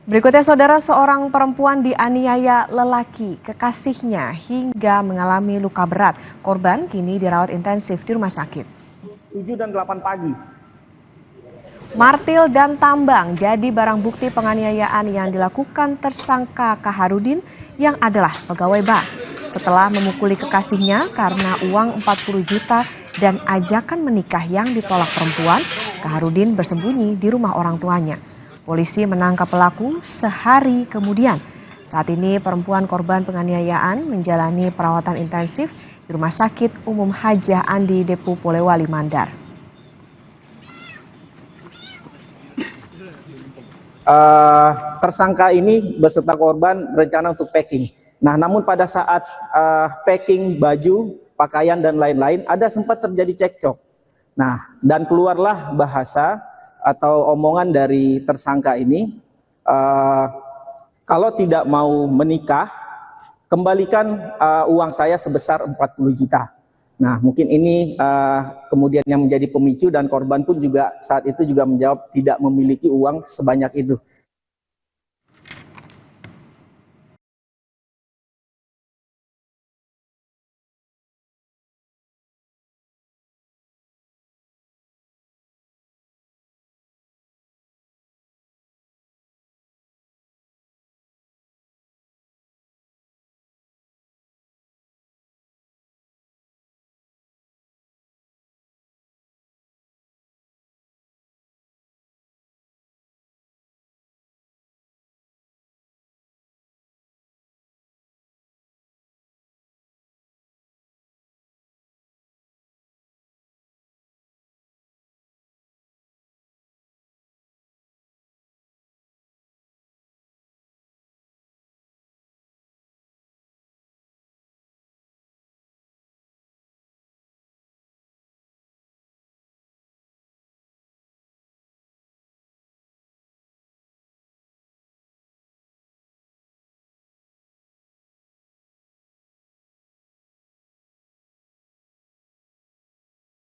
Berikutnya, saudara, seorang perempuan dianiaya lelaki kekasihnya hingga mengalami luka berat. Korban kini dirawat intensif di rumah sakit. 7 dan 8 pagi. Martil dan tambang jadi barang bukti penganiayaan yang dilakukan tersangka Kaharudin yang adalah pegawai bank. Setelah memukuli kekasihnya karena uang 40 juta dan ajakan menikah yang ditolak perempuan, Kaharudin bersembunyi di rumah orang tuanya. Polisi menangkap pelaku sehari kemudian. Saat ini perempuan korban penganiayaan menjalani perawatan intensif di Rumah Sakit Umum Hajah Andi Depu Polewali Mandar. Tersangka ini beserta korban berencana untuk packing. Nah, namun pada saat packing baju, pakaian dan lain-lain, ada sempat terjadi cekcok. Nah, dan keluarlah bahasa atau omongan dari tersangka ini, kalau tidak mau menikah, kembalikan uang saya sebesar 40 juta. Nah, mungkin ini kemudian yang menjadi pemicu, dan korban pun juga saat itu juga menjawab tidak memiliki uang sebanyak itu.